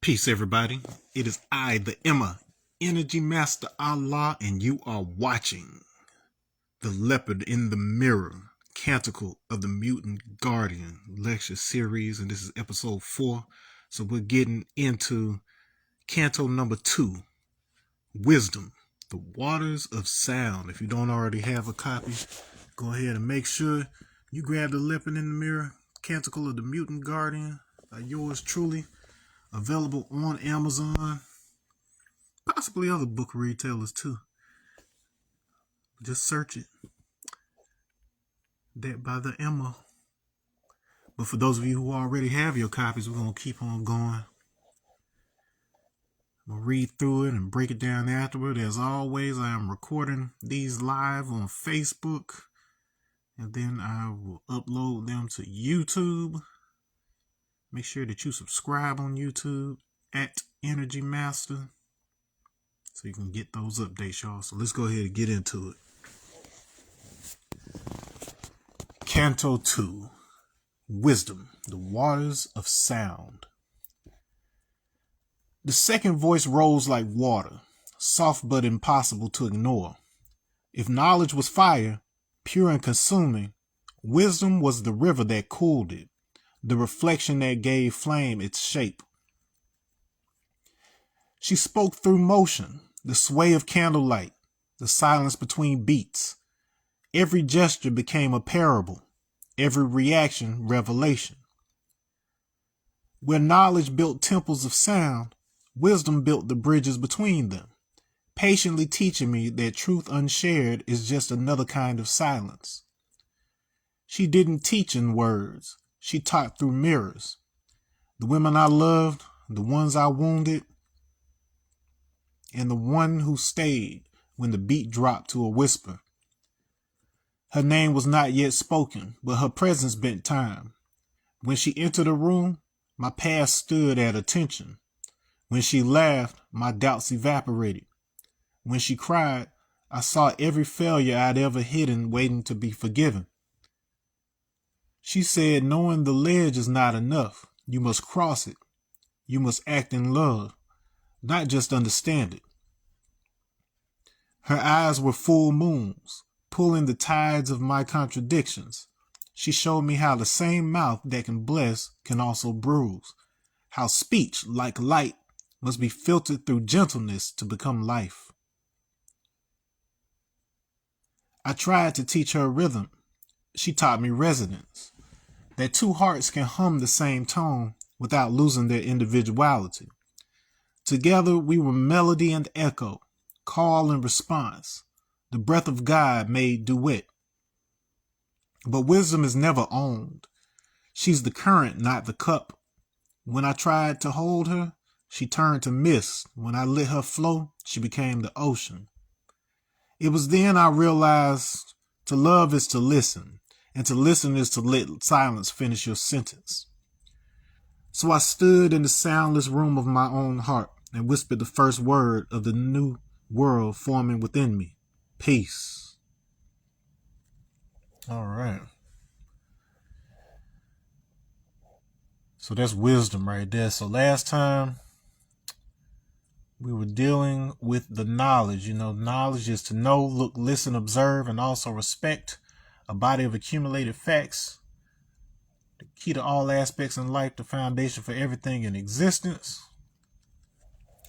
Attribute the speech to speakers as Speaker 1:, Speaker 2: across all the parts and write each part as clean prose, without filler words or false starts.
Speaker 1: Peace, everybody. It is I, the Emma, Energy Master Allah, and you are watching the Leopard in the Mirror, Canticle of the Mutant Guardian lecture series, and this is episode 4. So we're getting into Canto number 2, Wisdom, the Waters of Sound. If you don't already have a copy, go ahead and make sure you grab the Leopard in the Mirror, Canticle of the Mutant Guardian, by yours truly. Available on Amazon, possibly other book retailers too. Just search it. That by the Emma. But for those of you who already have your copies, we're going to keep on going. I'm going to read through it and break it down afterward. As always, I am recording these live on Facebook, and then I will upload them to YouTube. Make sure that you subscribe on YouTube at Energy Master so you can get those updates, y'all. So let's go ahead and get into it. Canto II, Wisdom, the Waters of Sound. The second voice rose like water, soft but impossible to ignore. If knowledge was fire, pure and consuming, wisdom was the river that cooled it, the reflection that gave flame its shape. She spoke through motion, the sway of candlelight, the silence between beats. Every gesture became a parable, every reaction revelation. Where knowledge built temples of sound, wisdom built the bridges between them, patiently teaching me that truth unshared is just another kind of silence. She didn't teach in words. She taught through mirrors. The women I loved, the ones I wounded, and the one who stayed when the beat dropped to a whisper. Her name was not yet spoken, but her presence bent time. When she entered a room, my past stood at attention. When she laughed, my doubts evaporated. When she cried, I saw every failure I'd ever hidden waiting to be forgiven. She said, knowing the ledge is not enough. You must cross it. You must act in love, not just understand it. Her eyes were full moons, pulling the tides of my contradictions. She showed me how the same mouth that can bless can also bruise, how speech, like light, must be filtered through gentleness to become life. I tried to teach her rhythm. She taught me resonance. That two hearts can hum the same tone without losing their individuality. Together we were melody and echo, call and response. The breath of God made duet. But wisdom is never owned. She's the current, not the cup. When I tried to hold her, she turned to mist. When I let her flow, she became the ocean. It was then I realized to love is to listen. And to listen is to let silence finish your sentence. So I stood in the soundless room of my own heart and whispered the first word of the new world forming within me. Peace. All right. So that's wisdom right there. So last time we were dealing with the knowledge. Knowledge is to know, look, listen, observe, and also respect. A body of accumulated facts, the key to all aspects in life, the foundation for everything in existence.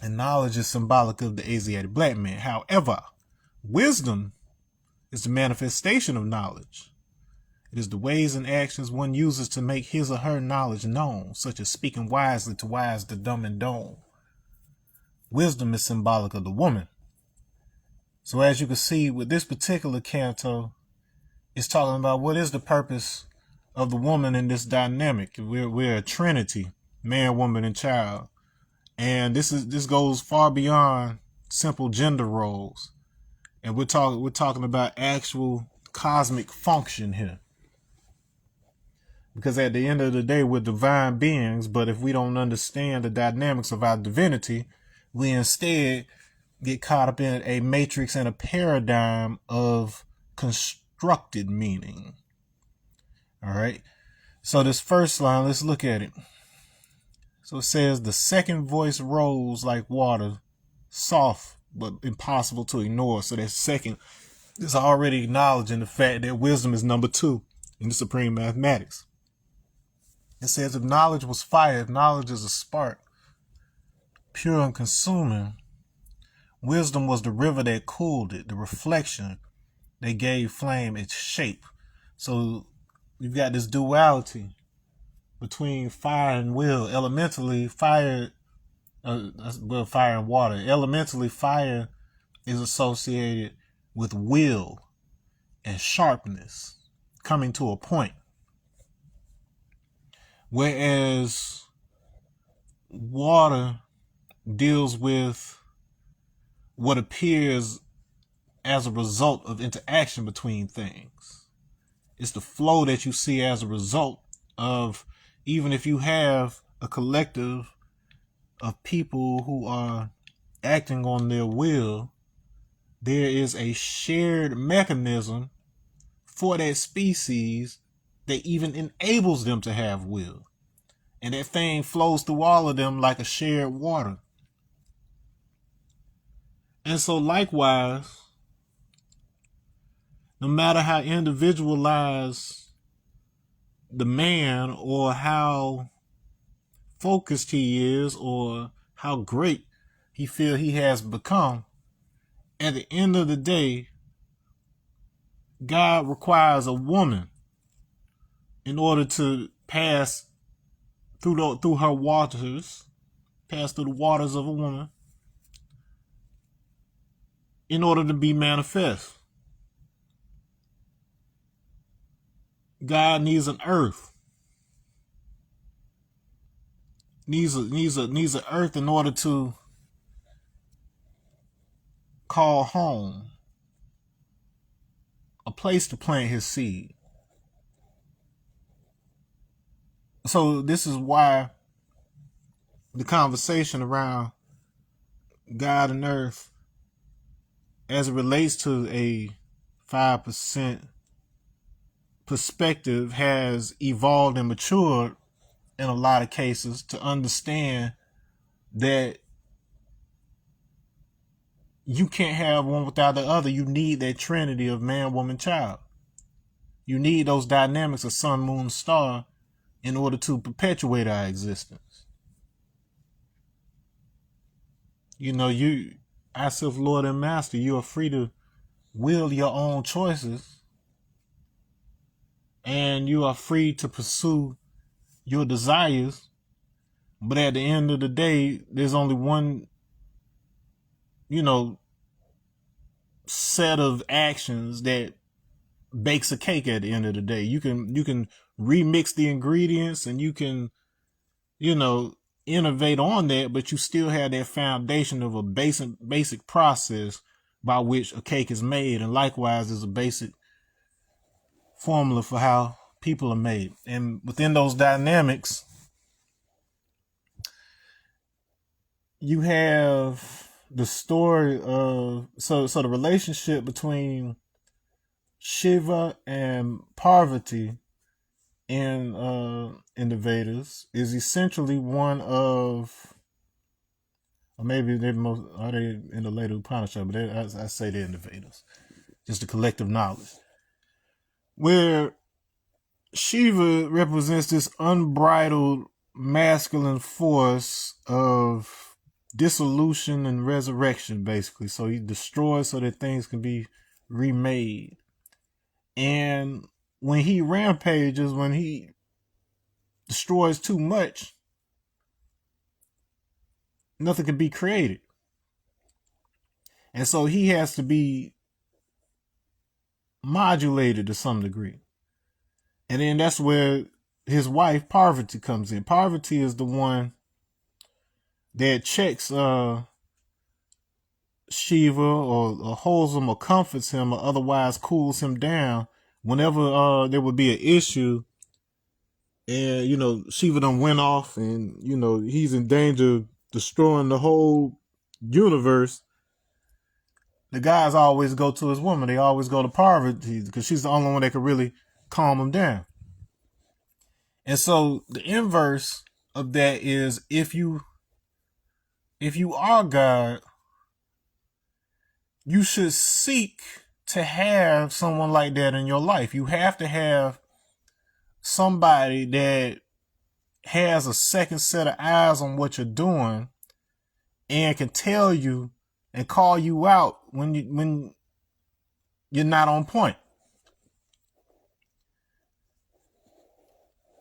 Speaker 1: And knowledge is symbolic of the Asiatic black man. However, wisdom is the manifestation of knowledge. It is the ways and actions one uses to make his or her knowledge known, such as speaking wisely to wise the dumb and dumb. Wisdom is symbolic of the woman. So as you can see with this particular canto, it's talking about what is the purpose of the woman in this dynamic. We're a trinity, man, woman, and child. And this goes far beyond simple gender roles. And we're talking about actual cosmic function here. Because at the end of the day, we're divine beings, but if we don't understand the dynamics of our divinity, we instead get caught up in a matrix and a paradigm of constructed meaning. All right. So this first line, let's look at it. So it says the second voice rose like water, soft but impossible to ignore. So that second is already acknowledging the fact that wisdom is number 2 in the supreme mathematics. It says if knowledge was fire, if knowledge is a spark, pure and consuming, wisdom was the river that cooled it, the reflection that gave flame its shape. So you've got this duality between fire and will. Elementally, fire and water. Elementally, fire is associated with will and sharpness, coming to a point. Whereas water deals with what appears as a result of interaction between things. It's the flow that you see as a result of, even if you have a collective of people who are acting on their will, there is a shared mechanism for that species that even enables them to have will. And that thing flows through all of them like a shared water. And so likewise, no matter how individualized the man or how focused he is or how great he feels he has become, at the end of the day, God requires a woman in order to pass through her waters, pass through the waters of a woman, in order to be manifest. God needs an earth. Needs an earth in order to call home, a place to plant his seed. So this is why the conversation around God and earth, as it relates to a 5% perspective, has evolved and matured in a lot of cases to understand that you can't have one without the other. You need that trinity of man, woman, child. You need those dynamics of sun, moon, star in order to perpetuate our existence. You know, I self, Lord and Master, you are free to will your own choices, and you are free to pursue your desires. But at the end of the day, there's only one, set of actions that bakes a cake at the end of the day. You can remix the ingredients and you can, innovate on that, but you still have that foundation of a basic process by which a cake is made. And likewise, there's a basic formula for how people are made. And within those dynamics, you have the story of, so the relationship between Shiva and Parvati in the Vedas is essentially one of, or maybe are they in the later Upanishad, but I say they're in the Vedas, just the collective knowledge, where Shiva represents this unbridled masculine force of dissolution and resurrection, basically. So he destroys so that things can be remade. And when he rampages, when he destroys too much, nothing can be created. And so he has to be modulated to some degree. And then that's where his wife Parvati comes in. Parvati is the one that checks Shiva or holds him or comforts him or otherwise cools him down whenever there would be an issue. And, Shiva done went off and, he's in danger of destroying the whole universe. The guys always go to his woman. They always go to Parvati because she's the only one that can really calm him down. And so the inverse of that is if you are God, you should seek to have someone like that in your life. You have to have somebody that has a second set of eyes on what you're doing and can tell you and call you out when you're not on point.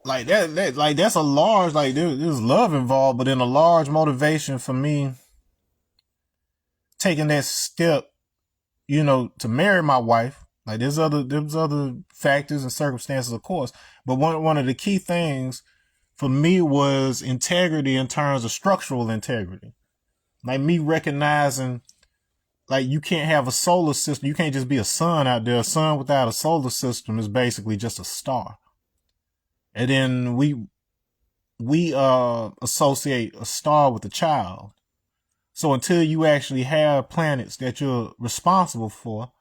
Speaker 1: Like like that's a large, like there's love involved, but then a large motivation for me taking that step, to marry my wife. Like there's other factors and circumstances, of course, but one of the key things for me was integrity in terms of structural integrity. Like me recognizing, like you can't have a solar system. You can't just be a sun out there. A sun without a solar system is basically just a star. And then we associate a star with a child. So until you actually have planets that you're responsible for,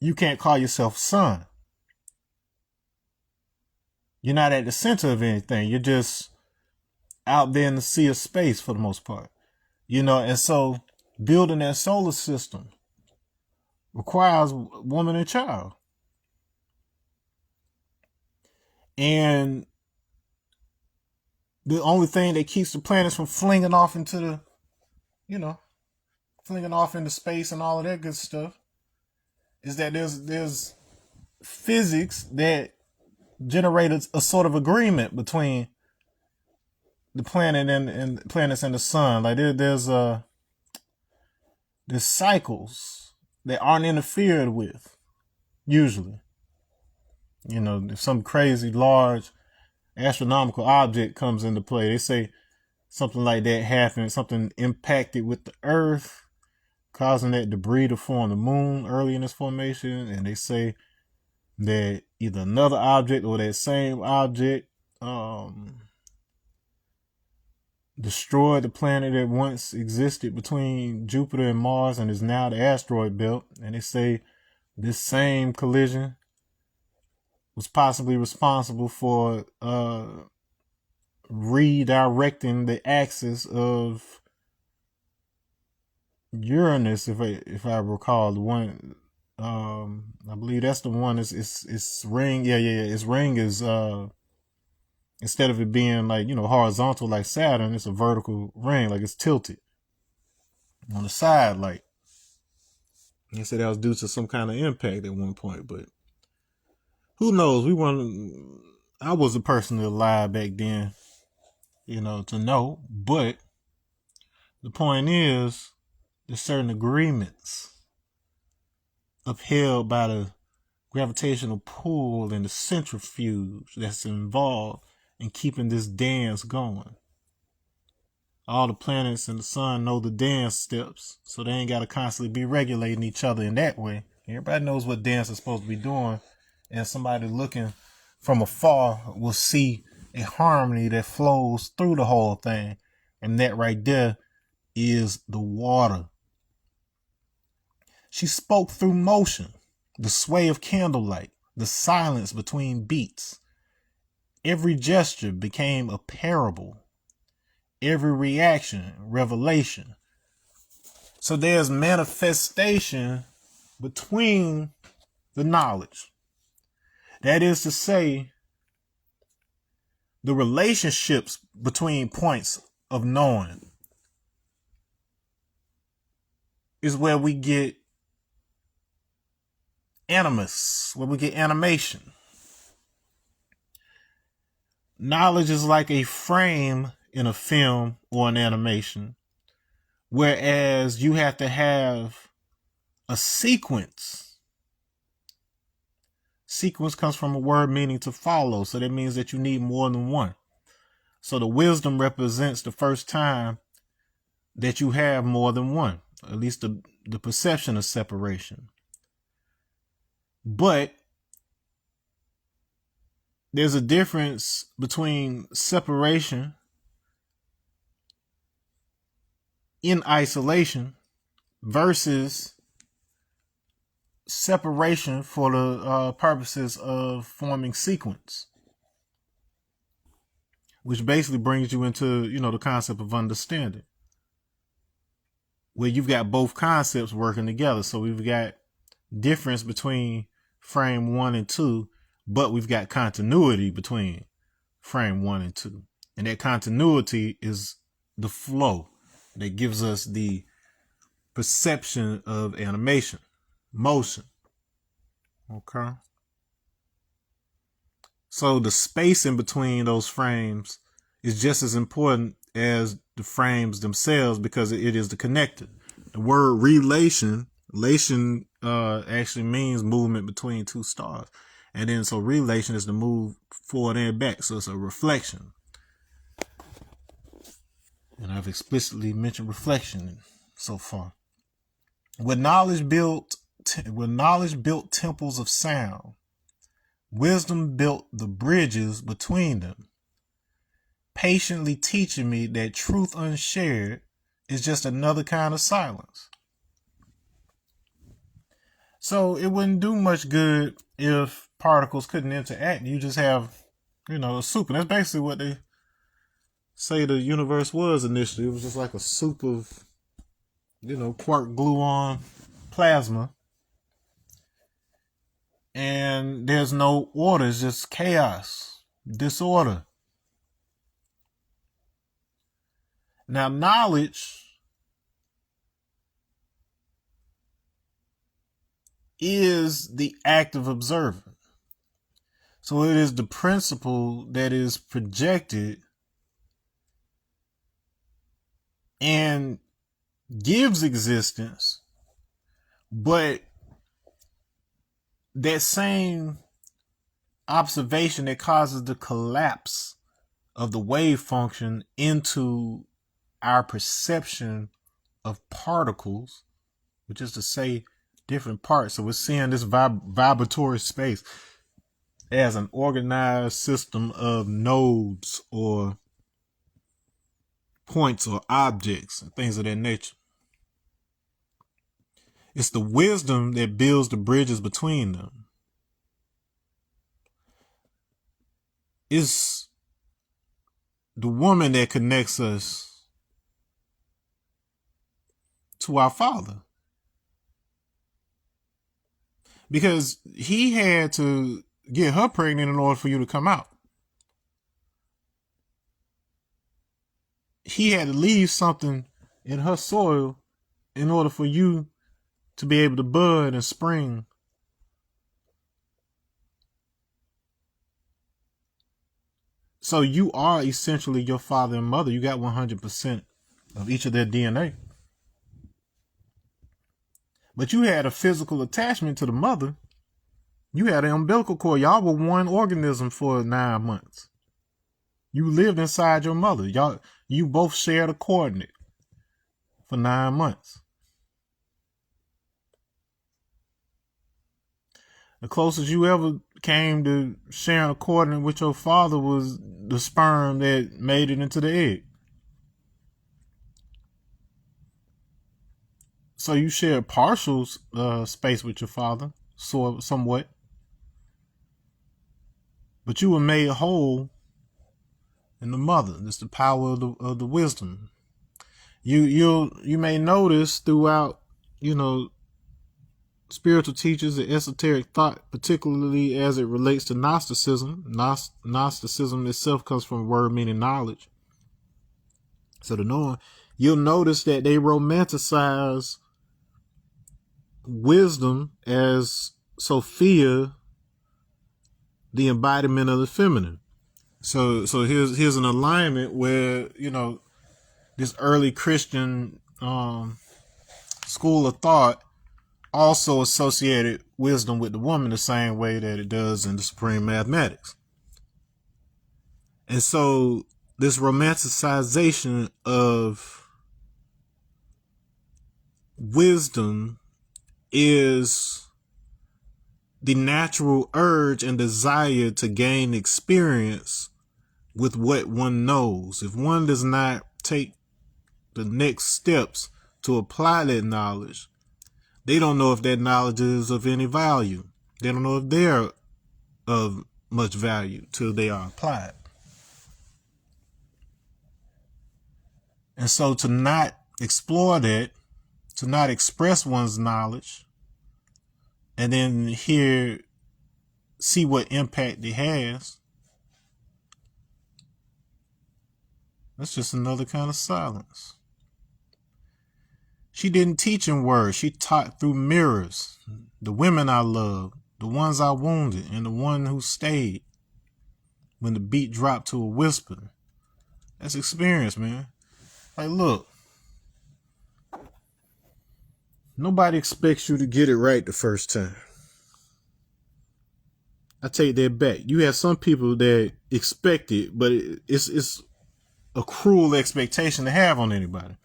Speaker 1: you can't call yourself sun. You're not at the center of anything. You're just out there in the sea of space for the most part. And so building that solar system requires woman and child. And the only thing that keeps the planets from flinging off into flinging off into space and all of that good stuff is that there's physics that generated a sort of agreement between the planet and planets and the sun. Like there's cycles that aren't interfered with usually. If some crazy large astronomical object comes into play, they say something like that happened, something impacted with the Earth, causing that debris to form the moon early in its formation, and they say that either another object or that same object destroyed the planet that once existed between Jupiter and Mars and is now the asteroid belt. And they say this same collision was possibly responsible for redirecting the axis of Uranus, if I recall, the one I believe that's the one. Its ring, yeah. Its ring is instead of it being like horizontal like Saturn, it's a vertical ring, like it's tilted on the side. Like they said that was due to some kind of impact at one point, but who knows? I was the person that lied back then, to know. But the point is, there's certain agreements upheld by the gravitational pull and the centrifuge that's involved in keeping this dance going. All the planets and the sun know the dance steps, so they ain't got to constantly be regulating each other in that way. Everybody knows what dance is supposed to be doing, and somebody looking from afar will see a harmony that flows through the whole thing, and that right there is the water. She spoke through motion, the sway of candlelight, the silence between beats. Every gesture became a parable. Every reaction, revelation. So there's manifestation between the knowledge. That is to say, the relationships between points of knowing is where we get animus, where we get animation. Knowledge is like a frame in a film or an animation, whereas you have to have a sequence. Sequence comes from a word meaning to follow, so that means that you need more than one. So the wisdom represents the first time that you have more than one, at least the perception of separation. But there's a difference between separation in isolation versus separation for the purposes of forming sequence. which basically brings you into, the concept of understanding, where you've got both concepts working together. So we've got difference between frame 1 and 2, but we've got continuity between frame 1 and 2. And that continuity is the flow that gives us the perception of animation, motion. Okay. So the space in between those frames is just as important as the frames themselves, because it is the connector. The word relation actually means movement between two stars. And then so relation is to move forward and back. So it's a reflection. And I've explicitly mentioned reflection so far. When knowledge built temples of sound, wisdom built the bridges between them, patiently teaching me that truth unshared is just another kind of silence. So it wouldn't do much good if particles couldn't interact. You just have, a soup. And that's basically what they say the universe was initially. It was just like a soup of, quark gluon plasma. And there's no order. It's just chaos, disorder. Now, knowledge is the act of observing. So it is the principle that is projected and gives existence, but that same observation that causes the collapse of the wave function into our perception of particles, which is to say different parts. So we're seeing this vibratory space as an organized system of nodes or points or objects and things of that nature. It's the wisdom that builds the bridges between them. It's the woman that connects us to our Father. Because he had to get her pregnant in order for you to come out. He had to leave something in her soil in order for you to be able to bud and spring. So you are essentially your father and mother. You got 100% of each of their DNA. But you had a physical attachment to the mother. You had an umbilical cord. Y'all were one organism for 9 months. You lived inside your mother. You both shared a coordinate for 9 months. The closest you ever came to sharing a coordinate with your father was the sperm that made it into the egg. So you shared partial space with your father, somewhat. But you were made whole in the mother. It's the power of the wisdom. You may notice throughout, spiritual teachers and esoteric thought, particularly as it relates to Gnosticism. Gnosticism itself comes from a word meaning knowledge. So the knowing, you'll notice that they romanticize wisdom as Sophia, the embodiment of the feminine. So here's an alignment where, this early Christian school of thought also associated wisdom with the woman the same way that it does in the supreme mathematics. And so this romanticization of wisdom is the natural urge and desire to gain experience with what one knows. If one does not take the next steps to apply that knowledge, they don't know if that knowledge is of any value. They don't know if they're of much value till they are applied. And so to not explore that, to not express one's knowledge, and then see what impact it has, that's just another kind of silence. She didn't teach in words. She taught through mirrors. The women I loved, the ones I wounded, and the one who stayed when the beat dropped to a whisper. That's experience, man. Like, look, nobody expects you to get it right the first time. I take that back. You have some people that expect it, but it's a cruel expectation to have on anybody.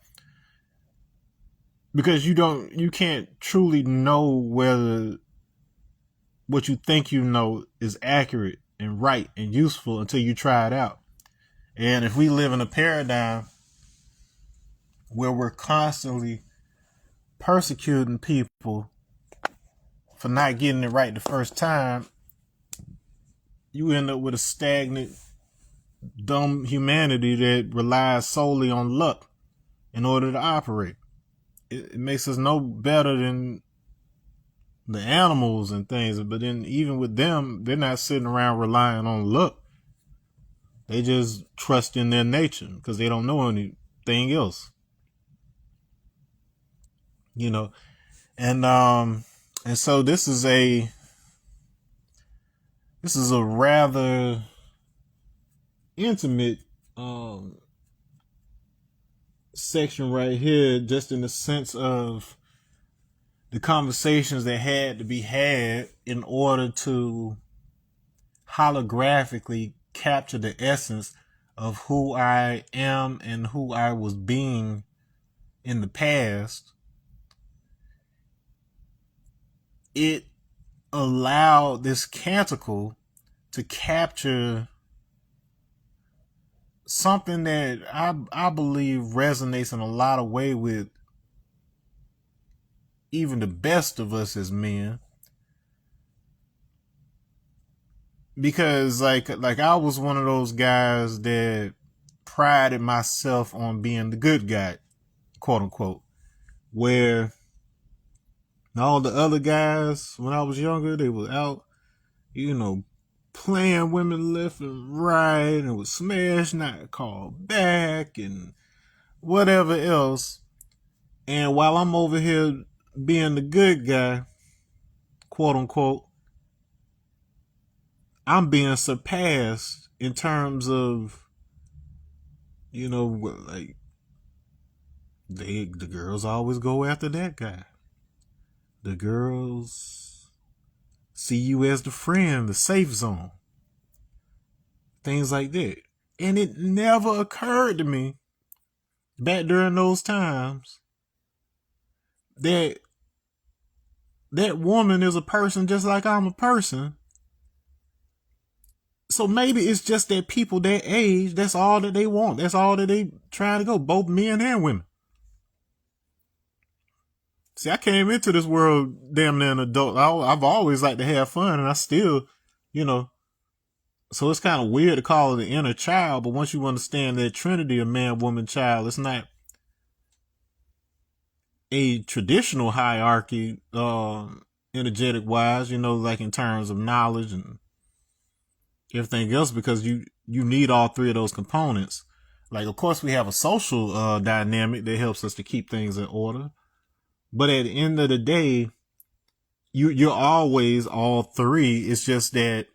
Speaker 1: Because you can't truly know whether what you think you know is accurate and right and useful until you try it out. And if we live in a paradigm where we're constantly persecuting people for not getting it right the first time, you end up with a stagnant, dumb humanity that relies solely on luck in order to operate. It makes us no better than the animals and things, but then even with them, they're not sitting around relying on luck. They just trust in their nature because they don't know anything else. You know, and so this is a rather intimate section right here, just in the sense of the conversations that had to be had in order to holographically capture the essence of who I am and who I was being in the past. It allowed this canticle to capture something that I believe resonates in a lot of ways with even the best of us as men. Because like I was one of those guys that prided myself on being the good guy, quote unquote, where all the other guys, when I was younger, they were out, playing women left and right, and would smash, not call back, and whatever else. And while I'm over here being the good guy, quote unquote, I'm being surpassed in terms of, like the girls always go after that guy. The girls see you as the friend, the safe zone, things like that. And it never occurred to me back during those times that woman is a person just like I'm a person. So maybe it's just that people that age, that's all that they want. That's all that they trying to go, both men and women. See, I came into this world damn near an adult. I've always liked to have fun, and I still, so it's kind of weird to call it the inner child, but once you understand that trinity of man, woman, child, it's not a traditional hierarchy, energetic wise, like in terms of knowledge and everything else, because you need all three of those components. Like, of course, we have a social dynamic that helps us to keep things in order. But at the end of the day, you're always all three. It's just that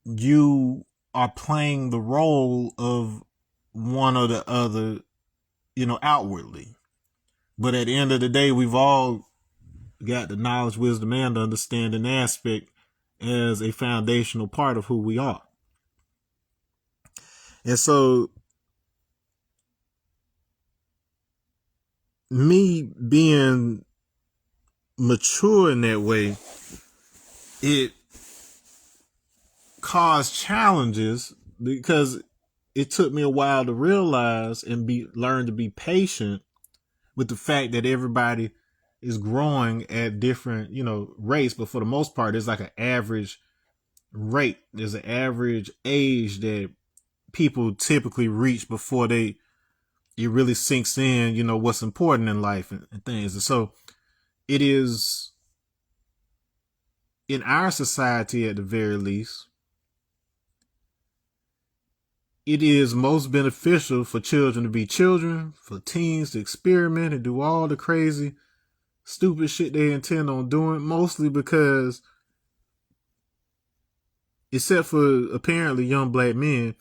Speaker 1: you are playing the role of one or the other, outwardly. But at the end of the day, we've all got the knowledge, wisdom, and understanding aspect as a foundational part of who we are. And so me being mature in that way, it caused challenges because it took me a while to realize and learn to be patient with the fact that everybody is growing at different, rates. But for the most part, there's like an average rate. There's an average age that people typically reach before they it really sinks in, you know, what's important in life and things. And so it is in our society, at the very least, it is most beneficial for children to be children, for teens to experiment and do all the crazy, stupid shit they intend on doing, mostly because, except for apparently young black men,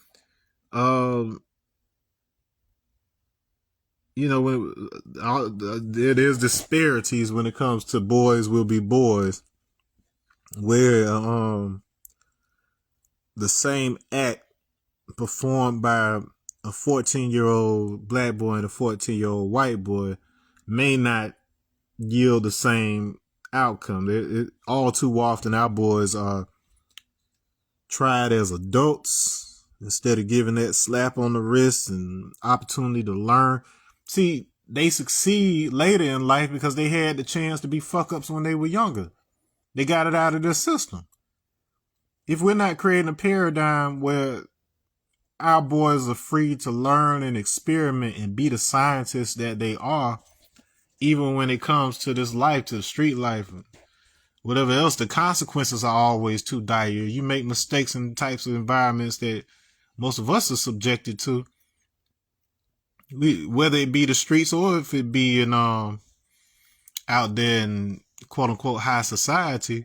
Speaker 1: um, you know, when there's disparities when it comes to boys will be boys, where the same act performed by a 14-year-old black boy and a 14-year-old white boy may not yield the same outcome. All too often, our boys are tried as adults instead of giving that slap on the wrist and opportunity to learn. See, they succeed later in life because they had the chance to be fuck ups when they were younger. They got it out of their system. If we're not creating a paradigm where our boys are free to learn and experiment and be the scientists that they are, even when it comes to this life, to the street life, whatever else, the consequences are always too dire. You make mistakes in types of environments that most of us are subjected to, whether it be the streets or if it be in out there in quote unquote high society.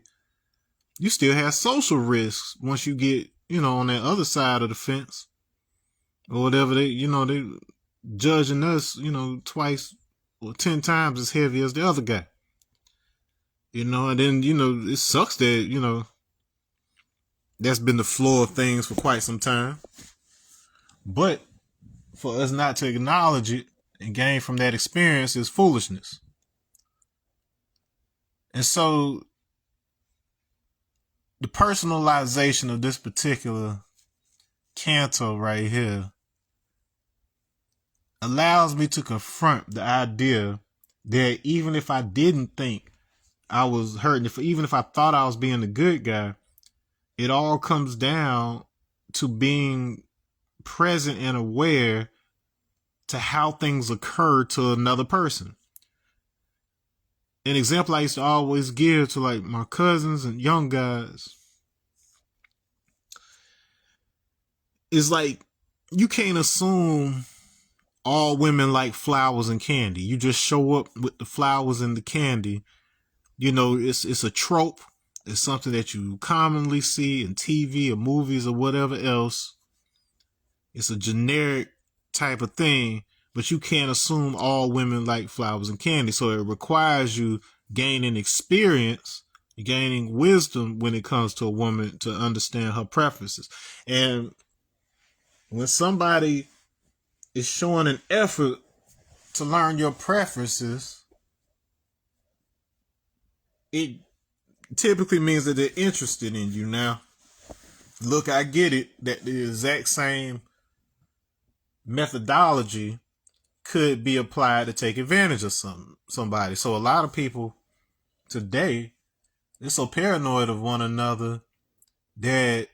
Speaker 1: You still have social risks once you get, you know, on that other side of the fence or whatever. They judging us, you know, twice or 10 times as heavy as the other guy. You know, and then, you know, it sucks that, you know, that's been the flow of things for quite some time. But for us not to acknowledge it and gain from that experience is foolishness. And so the personalization of this particular canto right here allows me to confront the idea that even if I didn't think I was hurting, even if I thought I was being the good guy, it all comes down to being present and aware to how things occur to another person. An example I used to always give to like my cousins and young guys is like, you can't assume all women like flowers and candy. You just show up with the flowers and the candy. You know, it's a trope. It's something that you commonly see in TV or movies or whatever else. It's a generic type of thing, but you can't assume all women like flowers and candy. So it requires you gaining experience, gaining wisdom when it comes to a woman to understand her preferences. And when somebody is showing an effort to learn your preferences, it typically means that they're interested in you. Now, look, I get it that the exact same methodology could be applied to take advantage of somebody. So a lot of people today, they're so paranoid of one another that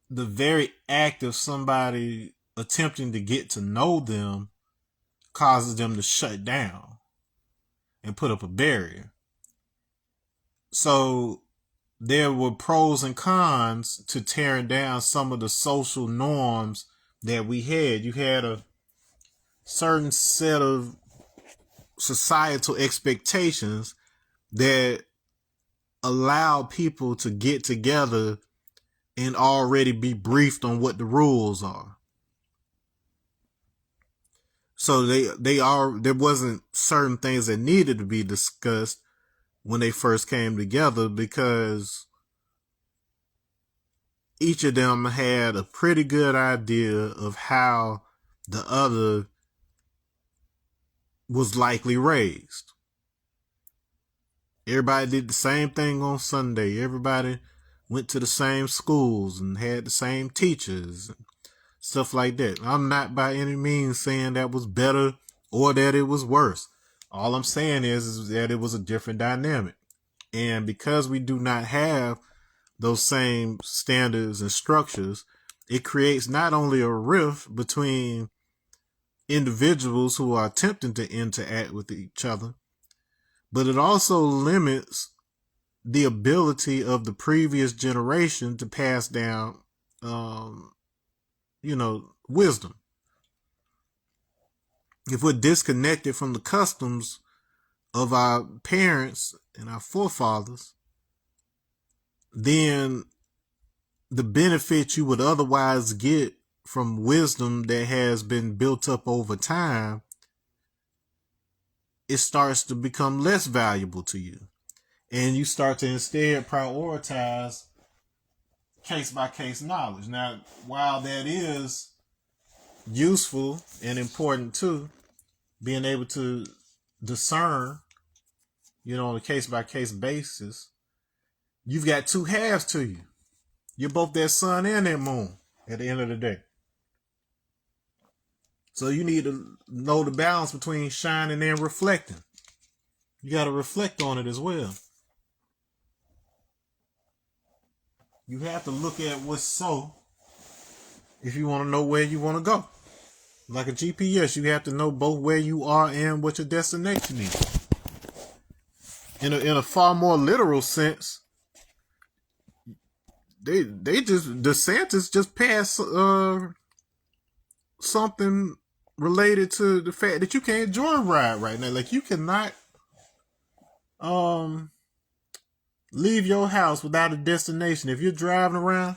Speaker 1: the very act of somebody attempting to get to know them causes them to shut down and put up a barrier. So there were pros and cons to tearing down some of the social norms that we had. You had a certain set of societal expectations that allow people to get together and already be briefed on what the rules are. So there wasn't certain things that needed to be discussed when they first came together, because each of them had a pretty good idea of how the other was likely raised. Everybody did the same thing on Sunday. Everybody went to the same schools and had the same teachers, stuff like that. I'm not by any means saying that was better or that it was worse. All I'm saying is that it was a different dynamic. And because we do not have those same standards and structures, it creates not only a rift between individuals who are attempting to interact with each other, but it also limits the ability of the previous generation to pass down, wisdom. If we're disconnected from the customs of our parents and our forefathers, then the benefit you would otherwise get from wisdom that has been built up over time, it starts to become less valuable to you. And you start to instead prioritize case by case knowledge. Now, while that is useful and important too, being able to discern, on a case by case basis, you've got two halves to you. You're both that sun and that moon at the end of the day. So you need to know the balance between shining and reflecting. You got to reflect on it as well. You have to look at what's so if you want to know where you want to go. Like a GPS, you have to know both where you are and what your destination is. In a far more literal sense, DeSantis just passed something related to the fact that you can't joyride right now. Like, you cannot leave your house without a destination. If you're driving around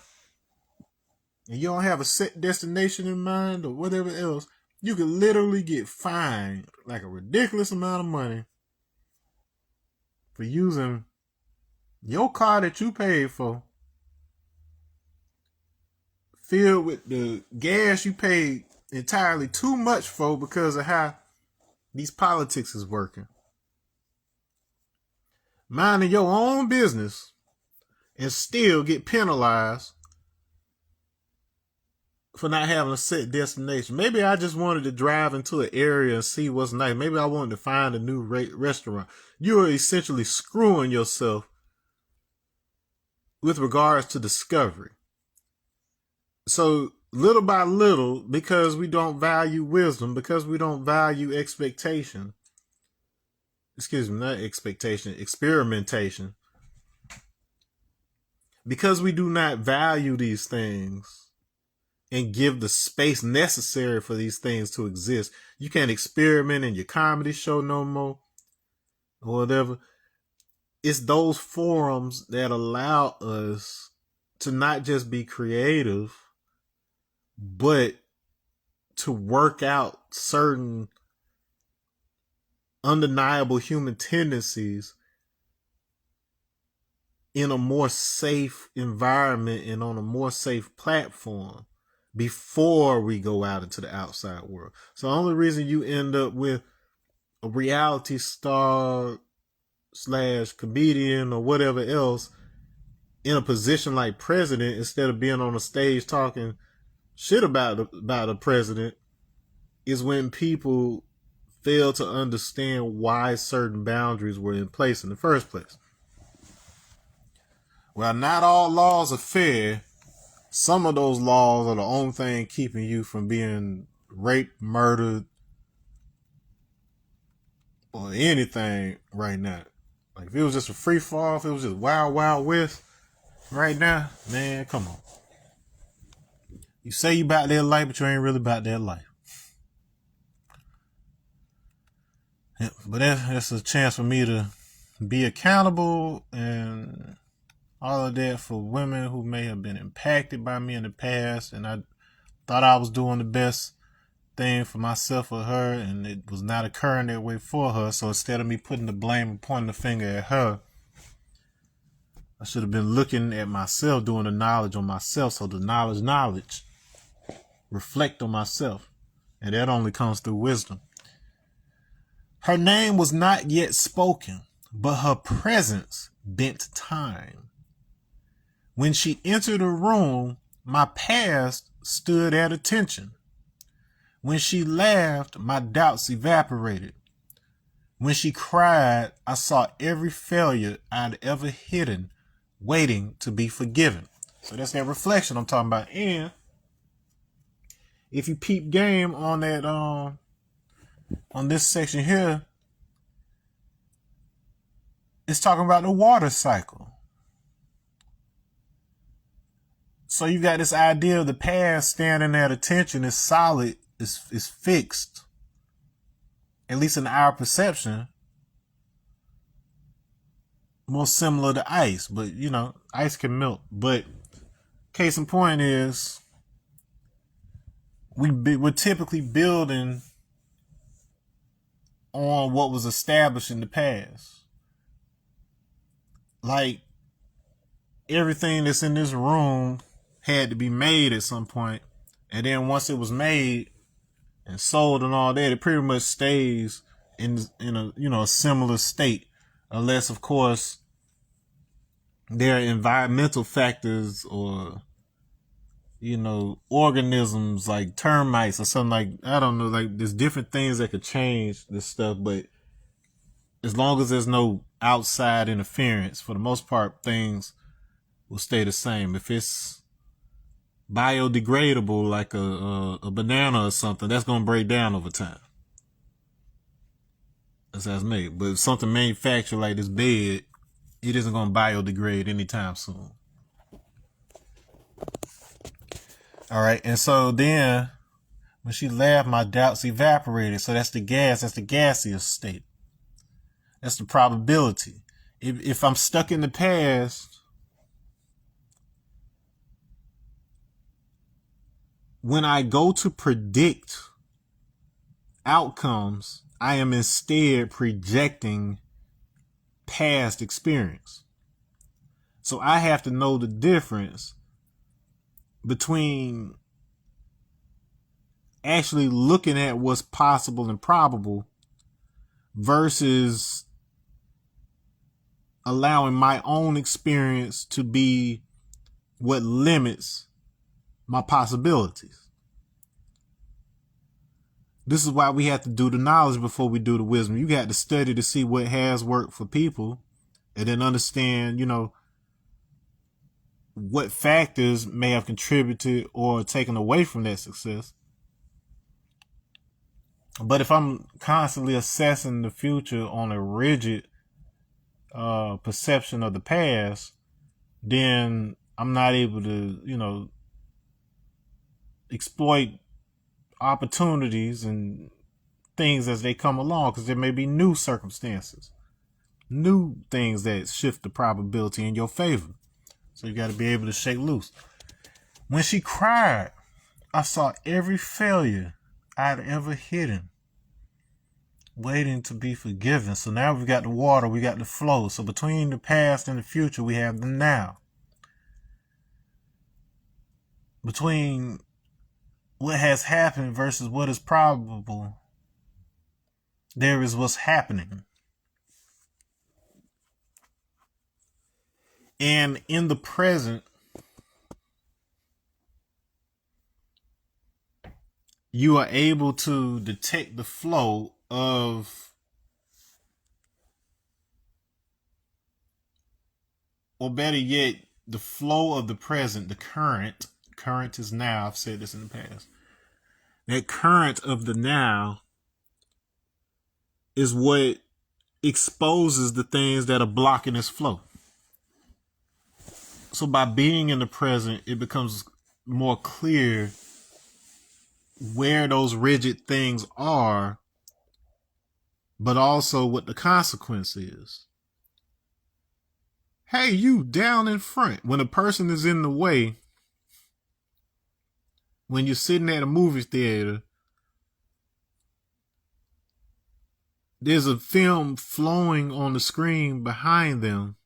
Speaker 1: and you don't have a set destination in mind or whatever else, you could literally get fined like a ridiculous amount of money for using your car that you paid for, filled with the gas you paid entirely too much for because of how these politics is working. Minding your own business and still get penalized for not having a set destination. Maybe I just wanted to drive into an area and see what's nice. Maybe I wanted to find a new restaurant. You are essentially screwing yourself with regards to discovery. So little by little, because we don't value wisdom, because we don't value experimentation, because we do not value these things and give the space necessary for these things to exist. You can't experiment in your comedy show no more or whatever. It's those forums that allow us to not just be creative, but to work out certain undeniable human tendencies in a more safe environment and on a more safe platform before we go out into the outside world. So the only reason you end up with a reality star / comedian or whatever else in a position like president, instead of being on a stage talking shit about a president, is when people fail to understand why certain boundaries were in place in the first place. While not all laws are fair, some of those laws are the only thing keeping you from being raped, murdered, or anything right now. Like, if it was just a free fall, if it was just wild, wild west right now, man, come on. You say you about that life, but you ain't really about that life. Yeah, but that's a chance for me to be accountable and all of that for women who may have been impacted by me in the past, and I thought I was doing the best thing for myself or her, and it was not occurring that way for her. So instead of me putting the blame and pointing the finger at her, I should have been looking at myself, doing the knowledge on myself. So the knowledge, reflect on myself. And that only comes through wisdom. Her name was not yet spoken, but her presence bent time. When she entered a room, my past stood at attention. When she laughed, my doubts evaporated. When she cried, I saw every failure I'd ever hidden, waiting to be forgiven. So that's that reflection I'm talking about. And if you peep game on that on this section here, it's talking about the water cycle. So you got this idea of the past standing at attention is solid, is fixed, at least in our perception, more similar to ice. But, you know, ice can melt. But case in point is we're typically building on what was established in the past. Like, everything that's in this room had to be made at some point. And then once it was made and sold and all that, it pretty much stays in a, you know, a similar state. Unless, of course, there are environmental factors or, you know, organisms like termites or something like, I don't know, like there's different things that could change this stuff. But as long as there's no outside interference, for the most part, things will stay the same. If it's biodegradable, like a banana or something, that's going to break down over time. That's how it's made. But if something manufactured like this bed, it isn't going to biodegrade anytime soon. All right. And so then when she laughed, my doubts evaporated. So that's the gas. That's the gaseous state. That's the probability. If I'm stuck in the past, when I go to predict outcomes, I am instead projecting past experience. So I have to know the difference between actually looking at what's possible and probable versus allowing my own experience to be what limits my possibilities. This is why we have to do the knowledge before we do the wisdom. You got to study to see what has worked for people and then understand, you know, what factors may have contributed or taken away from that success. But if I'm constantly assessing the future on a rigid perception of the past, then I'm not able to, you know, exploit opportunities and things as they come along, because there may be new circumstances, new things that shift the probability in your favor. So you got to be able to shake loose. When she cried, I saw every failure I'd ever hidden, waiting to be forgiven. So now we've got the water, we got the flow. So between the past and the future, we have the now. Between what has happened versus what is probable, there is what's happening. And in the present, you are able to detect the flow of, or better yet, the flow of the present, the current. Current is now. I've said this in the past. That current of the now is what exposes the things that are blocking its flow. So by being in the present, it becomes more clear where those rigid things are, but also what the consequence is. Hey, you down in front. When a person is in the way, when you're sitting at a movie theater, there's a film flowing on the screen behind them.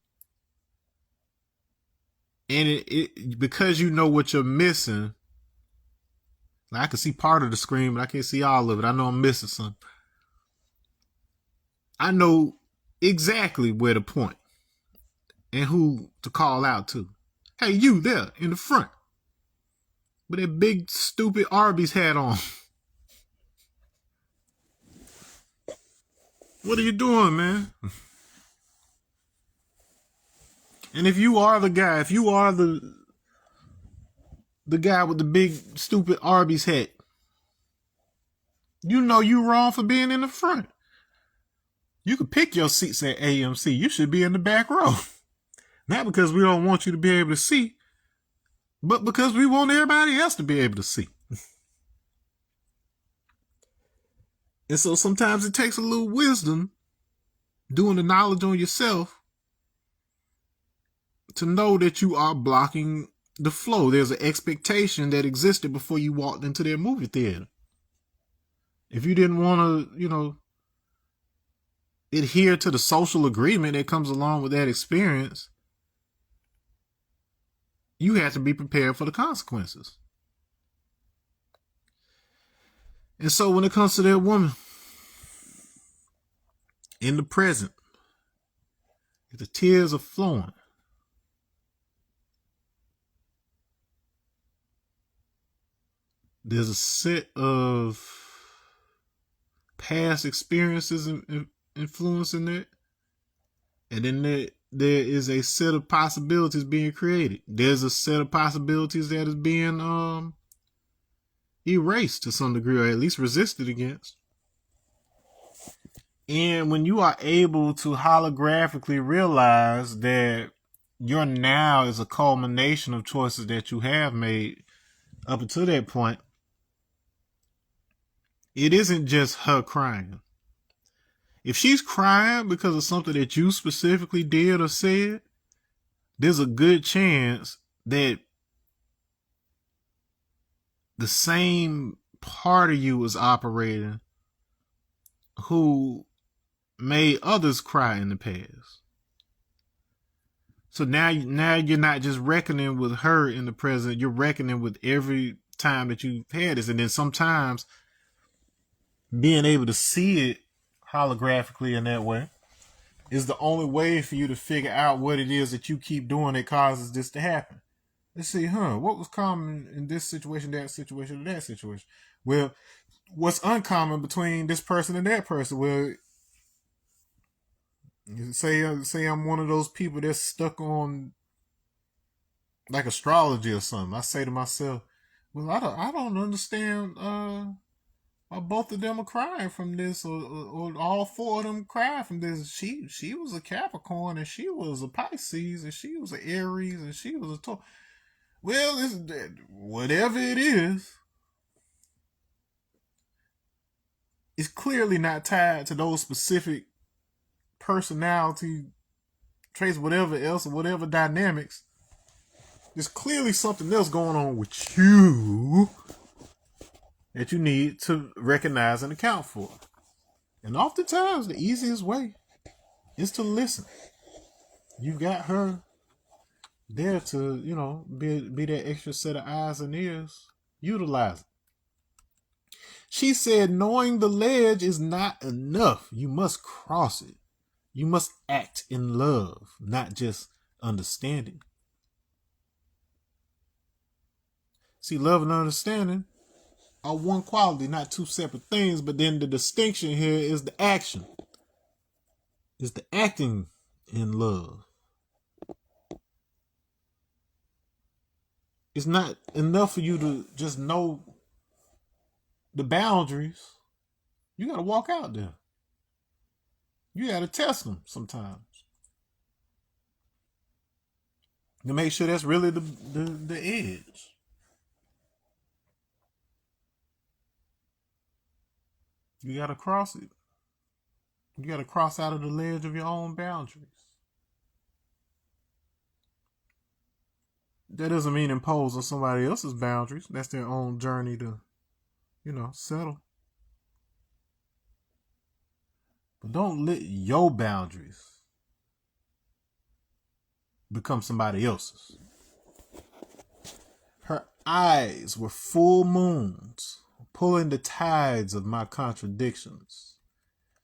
Speaker 1: And it because you know what you're missing. Like, I can see part of the screen, but I can't see all of it. I know I'm missing something. I know exactly where to point and who to call out to. Hey, you there in the front with that big stupid Arby's hat on. What are you doing, man? And if you are the guy, if you are the guy with the big stupid Arby's hat, You know you wrong for being in the front. You could pick your seats at AMC. You should be in the back row. Not because we don't want you to be able to see, but because we want everybody else to be able to see. And so sometimes it takes a little wisdom doing the knowledge on yourself to know that you are blocking the flow. There's an expectation that existed before you walked into their movie theater. If you didn't want to, adhere to the social agreement that comes along with that experience, you have to be prepared for the consequences. And so when it comes to that woman in the present, if the tears are flowing, there's a set of past experiences influencing it, and then there is a set of possibilities being created. There's a set of possibilities that is being erased to some degree, or at least resisted against. And when you are able to holographically realize that your now is a culmination of choices that you have made up until that point, it isn't just her crying. If she's crying because of something that you specifically did or said, there's a good chance that the same part of you is operating who made others cry in the past. So now you're not just reckoning with her in the present, you're reckoning with every time that you've had this. And then sometimes being able to see it holographically in that way is the only way for you to figure out what it is that you keep doing that causes this to happen. Let's see, what was common in this situation, that situation, or that situation? Well, what's uncommon between this person and that person? Well, say I'm one of those people that's stuck on like astrology or something. I say to myself, well, I don't understand why both of them are crying from this, or all four of them cry from this. She was a Capricorn, and she was a Pisces, and she was an Aries, and she was a Taurus. Well, whatever it is, it's clearly not tied to those specific personality traits, whatever else, or whatever dynamics. There's clearly something else going on with you that you need to recognize and account for. And oftentimes, the easiest way is to listen. You've got her there to, be that extra set of eyes and ears. Utilize it. She said, knowing the ledge is not enough. You must cross it. You must act in love, not just understanding. See, love and understanding are one quality, not two separate things. But then the distinction here is the action. It's the acting in love. It's not enough for you to just know the boundaries. You got to walk out there. You got to test them sometimes to make sure that's really the edge. You got to cross it. You got to cross out of the ledge of your own boundaries. That doesn't mean impose on somebody else's boundaries. That's their own journey to, settle. But don't let your boundaries become somebody else's. Her eyes were full moons, pulling the tides of my contradictions.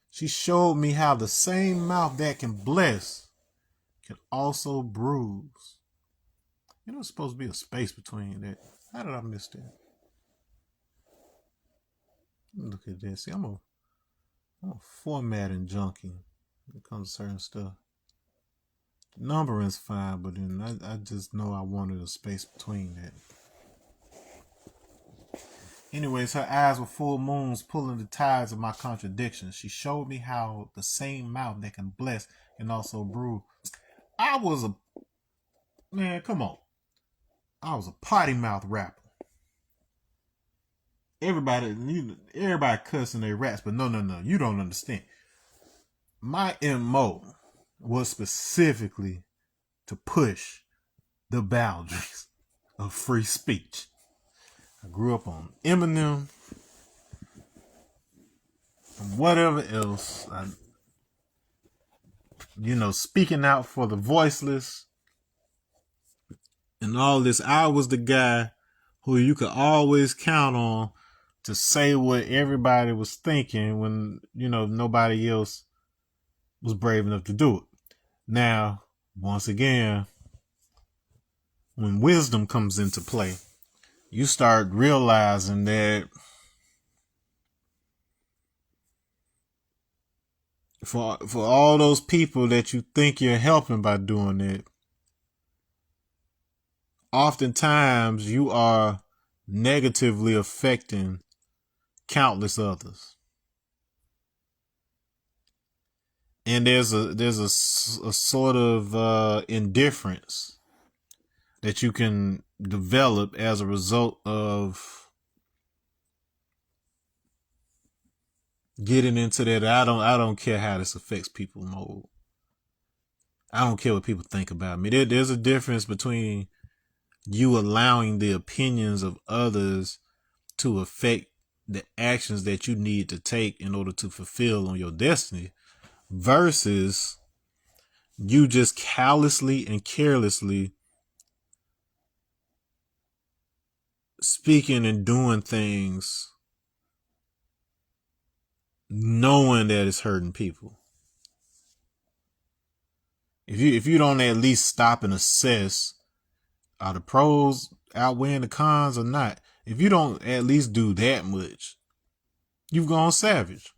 Speaker 1: She showed me how the same mouth that can bless can also bruise. It's supposed to be a space between that. How did I miss that? Look at this. See, I'm a formatting junkie when it comes to certain stuff. Numbering's fine, but then I just know I wanted a space between that. Anyways, her eyes were full moons pulling the tides of my contradictions. She showed me how the same mouth that can bless can also brew. I was a man, come on. I was a potty mouth rapper. Everybody cussing their raps, but no, you don't understand. My MO was specifically to push the boundaries of free speech. I grew up on Eminem and whatever else. Speaking out for the voiceless and all this. I was the guy who you could always count on to say what everybody was thinking when, nobody else was brave enough to do it. Now, once again, when wisdom comes into play, you start realizing that for all those people that you think you're helping by doing it, oftentimes you are negatively affecting countless others. And there's a sort of indifference that you can develop as a result of getting into that. I don't care how this affects people mode. I don't care what people think about me. There's a difference between you allowing the opinions of others to affect the actions that you need to take in order to fulfill on your destiny versus you just callously and carelessly speaking and doing things knowing that it's hurting people. If you don't at least stop and assess, are the pros outweighing the cons or not? If you don't at least do that much, you've gone savage.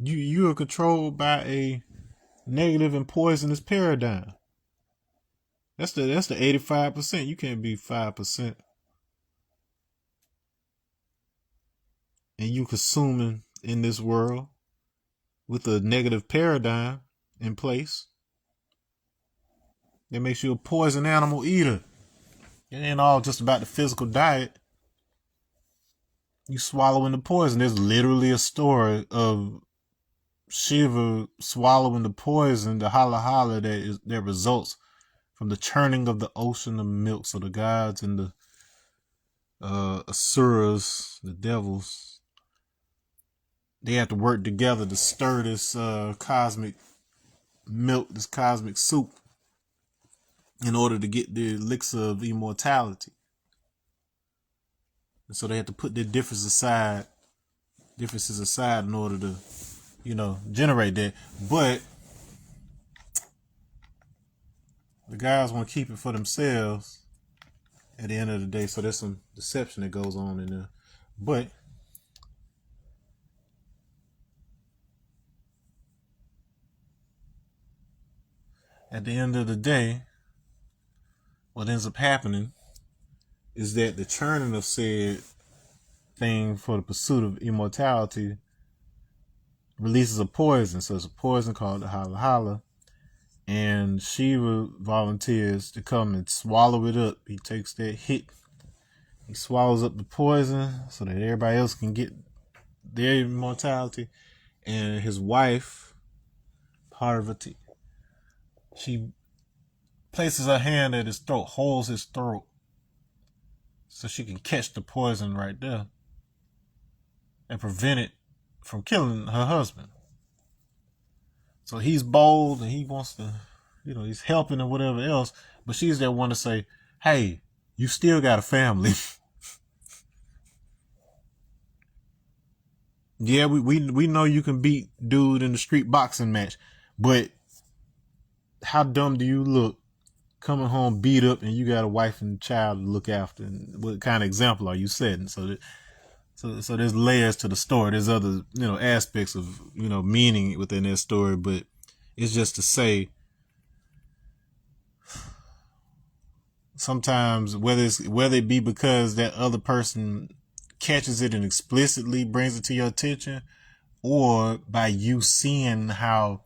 Speaker 1: You are controlled by a negative and poisonous paradigm. That's the 85%. You can't be 5%. And you consuming in this world with a negative paradigm in place that makes you a poison animal eater. It ain't all just about the physical diet. You swallowing the poison. There's literally a story of Shiva swallowing the poison, the hala hala that results from the churning of the ocean of milk. So the gods and the asuras, the devils, they have to work together to stir this cosmic milk, this cosmic soup, in order to get the elixir of immortality. And so they have to put their differences aside in order to, generate that. But the guys want to keep it for themselves at the end of the day. So there's some deception that goes on in there. But at the end of the day, what ends up happening is that the churning of said thing for the pursuit of immortality releases a poison. So it's a poison called the hala hala. And Shiva volunteers to come and swallow it up. He takes that hit. He swallows up the poison so that everybody else can get their immortality. And his wife, Parvati, she places her hand at his throat, holds his throat, so she can catch the poison right there and prevent it from killing her husband. So he's bold and he wants to, he's helping or whatever else. But she's that one to say, hey, you still got a family. Yeah, we know you can beat dude in the street boxing match, but how dumb do you look coming home beat up and you got a wife and child to look after? And what kind of example are you setting? So there's layers to the story. There's other, aspects of, meaning within that story, but it's just to say Sometimes whether it be because that other person catches it and explicitly brings it to your attention, or by you seeing how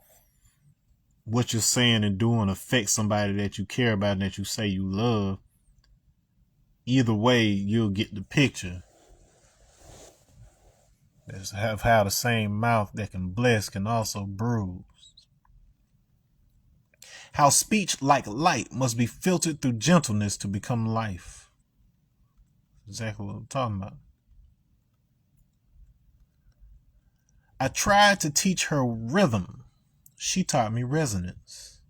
Speaker 1: what you're saying and doing affects somebody that you care about and that you say you love, either way, you'll get the picture. That's how the same mouth that can bless can also bruise. How speech like light must be filtered through gentleness to become life. Exactly what I'm talking about. I tried to teach her rhythm. She taught me resonance.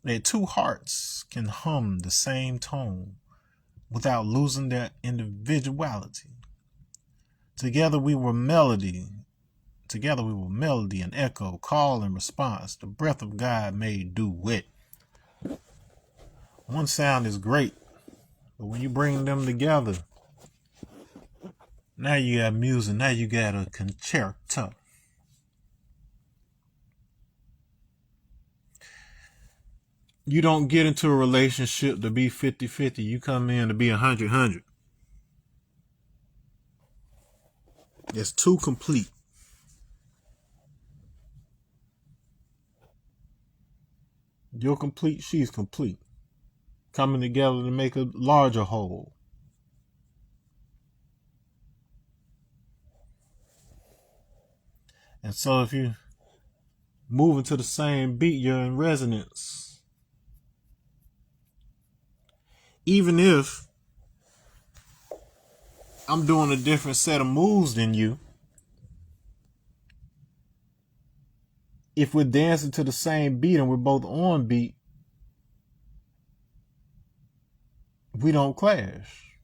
Speaker 1: That two hearts can hum the same tone without losing their individuality. Together we were melody and echo, call and response. The breath of God made duet. One sound is great, but when you bring them together, now you got music, now you got a concerto. You don't get into a relationship to be 50-50. You come in to be 100-100. It's too complete. You're complete, she's complete. Coming together to make a larger whole. And so if you move into the same beat, you're in resonance. Even if I'm doing a different set of moves than you, if we're dancing to the same beat and we're both on beat, we don't clash.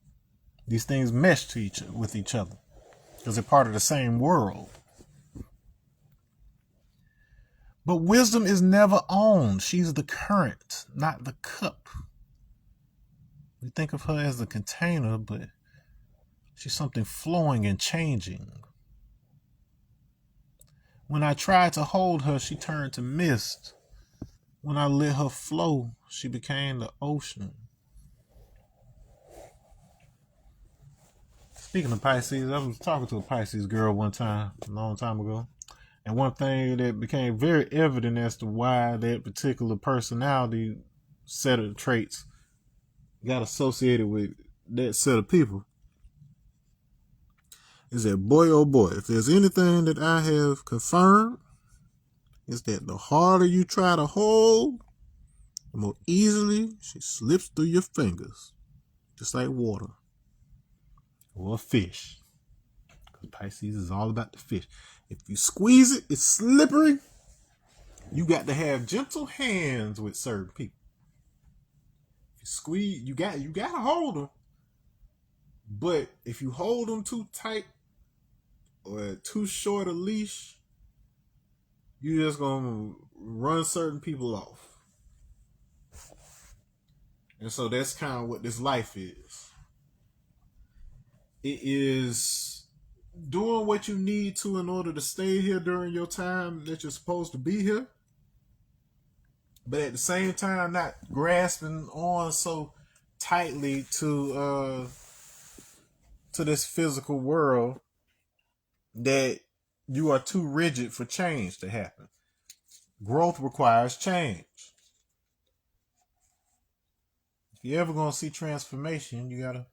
Speaker 1: These things mesh with each other because they're part of the same world. But wisdom is never owned. She's the current, not the cup. We think of her as the container, but she's something flowing and changing. When I tried to hold her, she turned to mist. When I let her flow, she became the ocean. Speaking of Pisces, I was talking to a Pisces girl one time, a long time ago. And one thing that became very evident as to why that particular personality set of traits got associated with that set of people is that, boy, oh boy, if there's anything that I have confirmed, is that the harder you try to hold, the more easily she slips through your fingers, just like water or a fish. Because Pisces is all about the fish. If you squeeze it, it's slippery. You got to have gentle hands with certain people. If you squeeze, you got to hold them. But if you hold them too tight or too short a leash, you're just gonna run certain people off. And so that's kind of what this life is. It is doing what you need to in order to stay here during your time that you're supposed to be here, but at the same time not grasping on so tightly to this physical world that you are too rigid for change to happen. Growth requires change. If you're ever going to see transformation, you got to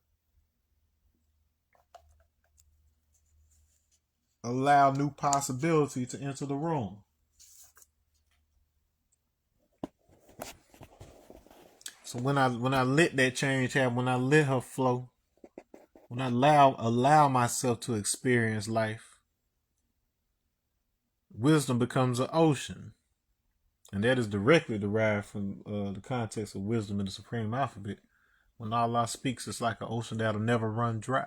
Speaker 1: allow new possibility to enter the room. So when I let that change happen, when I let her flow, when I allow myself to experience life, wisdom becomes an ocean. And that is directly derived from the context of wisdom in the Supreme Alphabet. When Allah speaks, it's like an ocean that'll never run dry.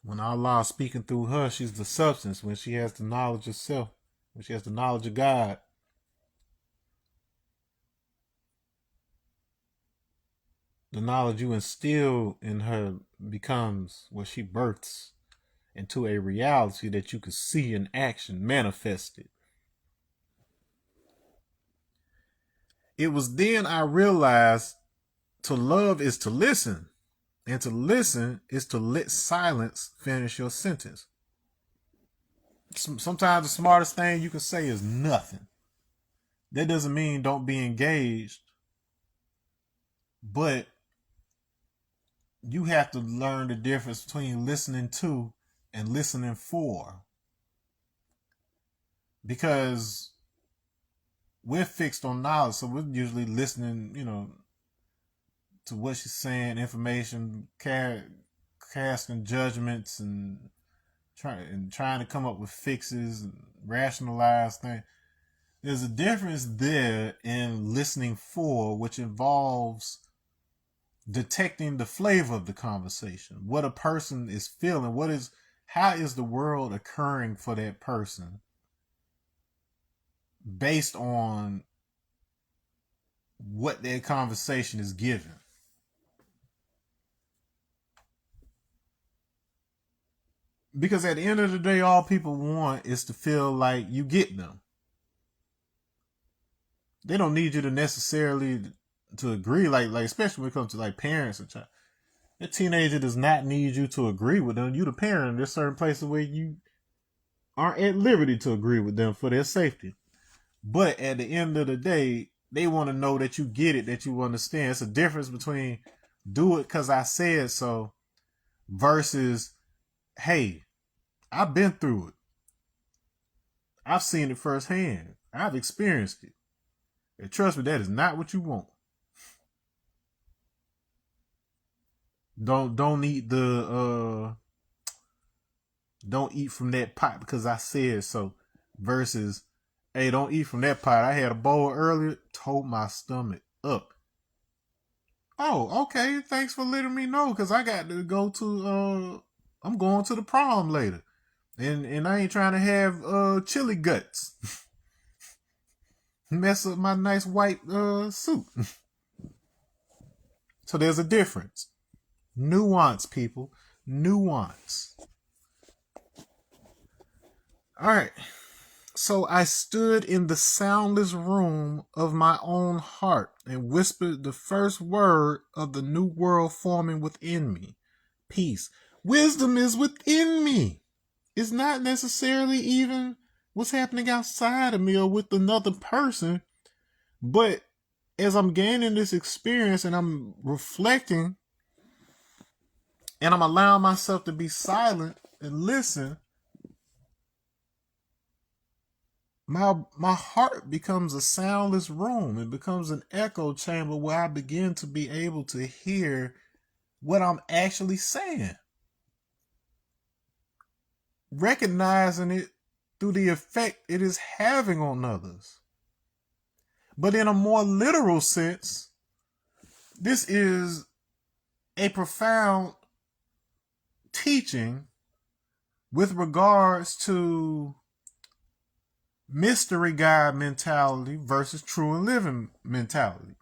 Speaker 1: When Allah is speaking through her, she's the substance. When she has the knowledge of self, when she has the knowledge of God, the knowledge you instill in her becomes what she births into a reality that you can see in action manifested. it was then I realized to love is to listen. And to listen is to let silence finish your sentence. Sometimes the smartest thing you can say is nothing. That doesn't mean don't be engaged, but you have to learn the difference between listening to and listening for. Because we're fixed on knowledge, so we're usually listening, to what she's saying, information, casting judgments, and trying to come up with fixes and rationalize things. There's a difference there in listening for, which involves detecting the flavor of the conversation, what a person is feeling, how is the world occurring for that person based on what their conversation is given. Because at the end of the day, all people want is to feel like you get them. They don't need you to necessarily to agree, like especially when it comes to like parents and child. A teenager does not need you to agree with them. You the parent. There's certain places where you aren't at liberty to agree with them for their safety. But at the end of the day, they want to know that you get it, that you understand. It's a difference between do it because I said so versus, hey, I've been through it. I've seen it firsthand. I've experienced it. And trust me, that is not what you want. Don't eat don't eat from that pot because I said so. Versus, hey, don't eat from that pot. I had a bowl earlier, told my stomach up. Oh, okay. Thanks for letting me know because I got to go to I'm going to the prom later. And I ain't trying to have chili guts. Mess up my nice white suit. So there's a difference. Nuance, people. Nuance. All right. So I stood in the soundless room of my own heart and whispered the first word of the new world forming within me. Peace. Wisdom is within me. It's not necessarily even what's happening outside of me or with another person. But as I'm gaining this experience and I'm reflecting and I'm allowing myself to be silent and listen, my heart becomes a soundless room. It becomes an echo chamber where I begin to be able to hear what I'm actually saying. Recognizing it through the effect it is having on others. But in a more literal sense, this is a profound teaching with regards to mystery guide mentality versus true and living mentality.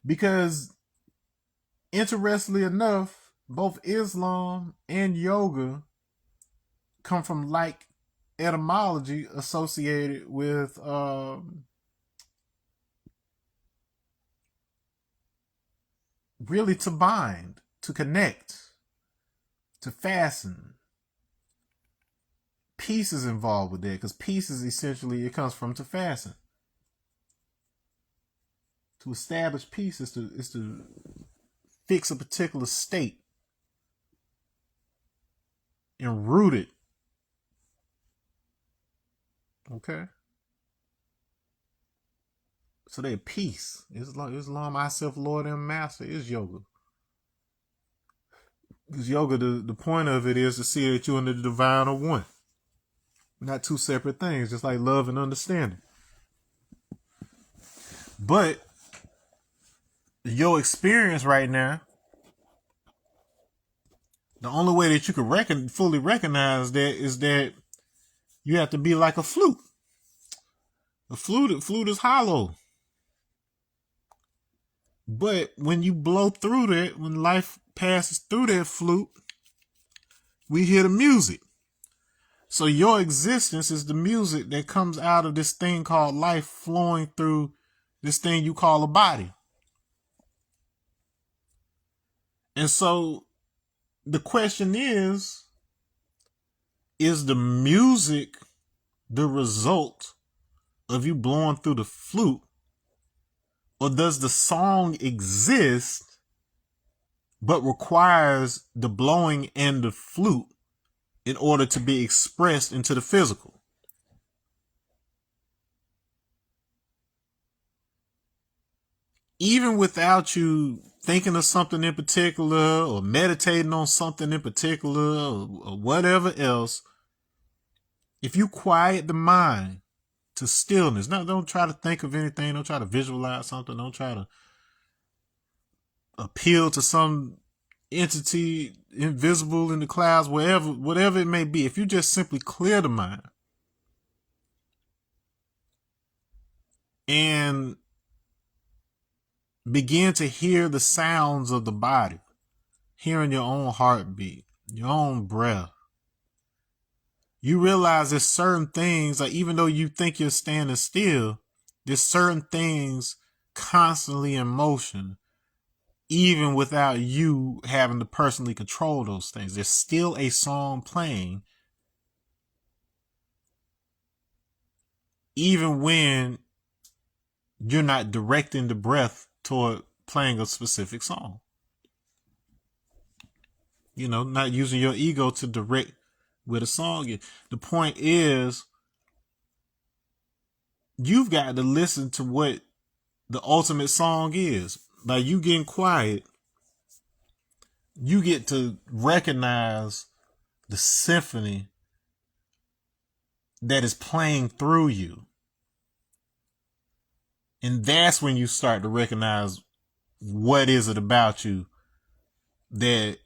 Speaker 1: Because interestingly enough, both Islam and yoga come from like etymology associated with really to bind, to connect, to fasten. Peace is involved with that because peace is essentially, it comes from to fasten. To establish peace is to fix a particular state and root it. Okay? So that peace. Islam, myself, Lord and Master, is yoga. Because yoga, the point of it is to see that you're in the divine or one. Not two separate things, just like love and understanding. But your experience right now, the only way that you can fully recognize that is that you have to be like a flute. A flute is hollow. But when you blow through that, when life passes through that flute, we hear the music. So your existence is the music that comes out of this thing called life flowing through this thing you call a body. And so the question is the music the result of you blowing through the flute, or does the song exist but requires the blowing and the flute in order to be expressed into the physical? Even without you thinking of something in particular or meditating on something in particular or whatever else, if you quiet the mind to stillness, now don't try to think of anything, don't try to visualize something, don't try to appeal to some entity invisible in the clouds, whatever it may be. If you just simply clear the mind and begin to hear the sounds of the body, hearing your own heartbeat, your own breath, you realize there's certain things, like even though you think you're standing still, there's certain things constantly in motion, even without you having to personally control those things. There's still a song playing, even when you're not directing the breath toward playing a specific song. You know, not using your ego to direct where the song is. The point is, you've got to listen to what the ultimate song is. By you getting quiet, you get to recognize the symphony that is playing through you. And that's when you start to recognize what is it about you that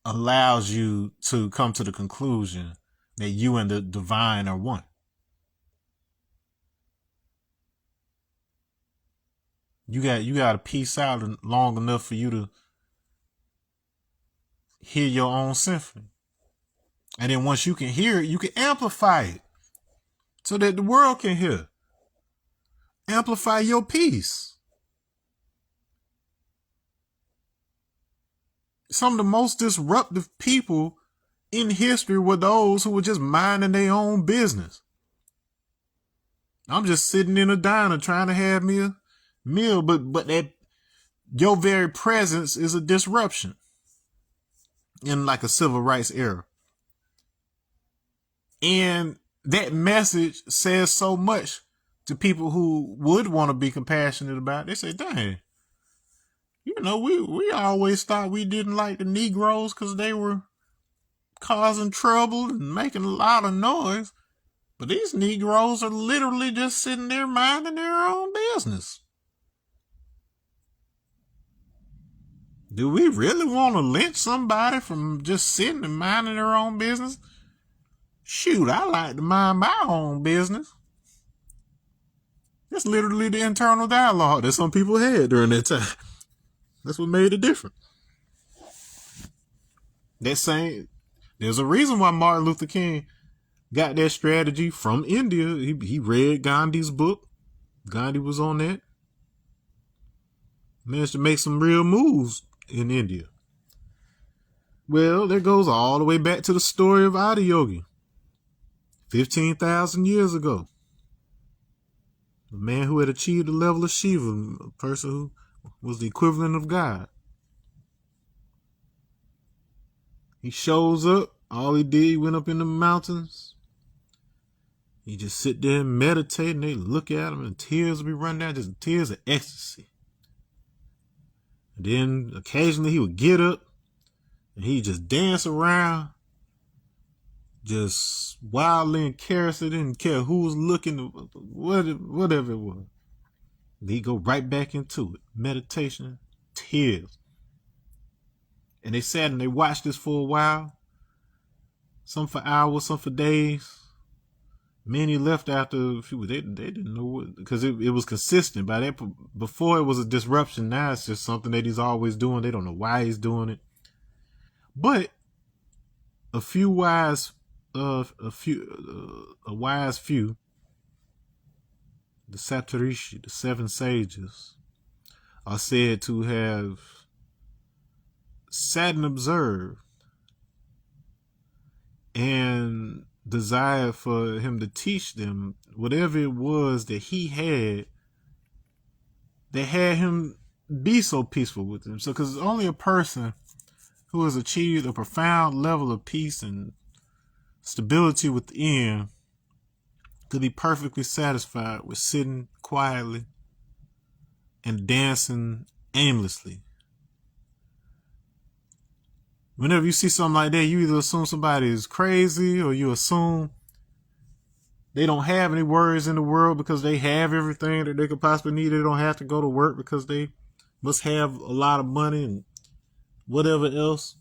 Speaker 1: allows you to come to the conclusion that you and the divine are one. You got to peace out long enough for you to hear your own symphony. And then once you can hear it, you can amplify it so that the world can hear. Amplify your peace. Some of the most disruptive people in history were those who were just minding their own business. I'm just sitting in a diner trying to have me a meal, but that your very presence is a disruption in like a civil rights era. And that message says so much to people who would want to be compassionate about it. They say, dang, you know, we always thought we didn't like the Negroes because they were causing trouble and making a lot of noise. But these Negroes are literally just sitting there minding their own business. Do we really want to lynch somebody from just sitting and minding their own business? Shoot, I like to mind my own business. That's literally the internal dialogue that some people had during that time. That's what made it different. There's a reason why Martin Luther King got that strategy from India. He read Gandhi's book. Gandhi was on that. Managed to make some real moves in India. Well, that goes all the way back to the story of Adiyogi. 15,000 years ago. A man who had achieved the level of Shiva, a person who was the equivalent of God. He shows up. All he did, he went up in the mountains. He just sit there and meditate, and they look at him, and tears will be running down, just tears of ecstasy. And then occasionally he would get up, and he'd just dance around, just wildly and carelessly, didn't care who was looking, whatever it was. He'd go right back into it. Meditation, tears. And they sat and they watched this for a while. Some for hours, some for days. Many left after a few. They didn't know what, because it was consistent. By that, before it was a disruption. Now it's just something that he's always doing. They don't know why he's doing it. But a wise few the Saptarishi, the seven sages, are said to have sat and observed and desired for him to teach them whatever it was that he had that had him be so peaceful with them. So, because only a person who has achieved a profound level of peace and stability within could be perfectly satisfied with sitting quietly and dancing aimlessly. Whenever you see something like that, you either assume somebody is crazy or you assume they don't have any worries in the world because they have everything that they could possibly need. They don't have to go to work because they must have a lot of money and whatever else.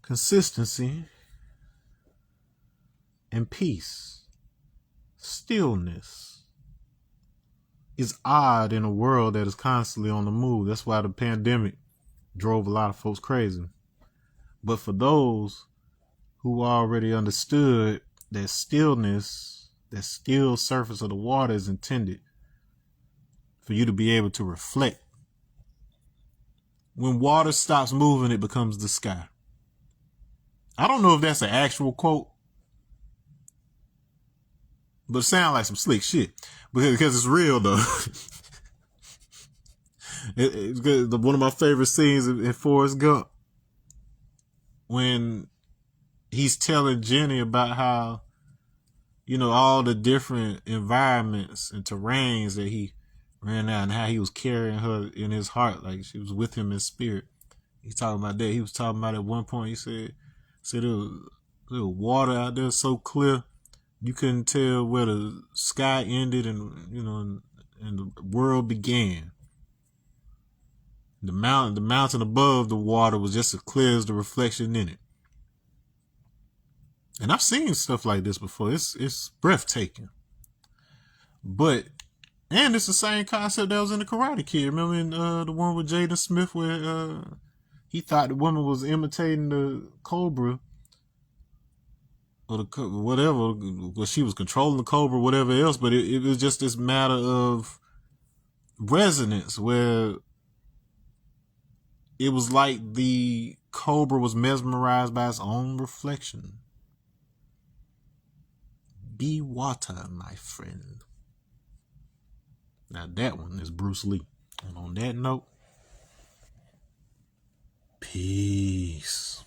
Speaker 1: Consistency and peace, stillness is odd in a world that is constantly on the move. That's why the pandemic drove a lot of folks crazy. But for those who already understood that stillness, that still surface of the water is intended for you to be able to reflect. When water stops moving, it becomes the sky. I don't know if that's an actual quote, but it sounds like some slick shit because it's real though. It's good. One of my favorite scenes in Forrest Gump when he's telling Jenny about how, you know, all the different environments and terrains that he ran out and how he was carrying her in his heart, like she was with him in spirit. He's talking about that. He was talking about at one point, he said there was water out there so clear you couldn't tell where the sky ended and, you know, and the world began. The mountain above the water was just as clear as the reflection in it. And I've seen stuff like this before. It's breathtaking. And it's the same concept that was in the Karate Kid. Remember in the one with Jaden Smith where he thought the woman was imitating the cobra or the whatever, well, she was controlling the cobra, whatever else, but it was just this matter of resonance where it was like the cobra was mesmerized by its own reflection. Be water, my friend. Now that one is Bruce Lee. And on that note, peace.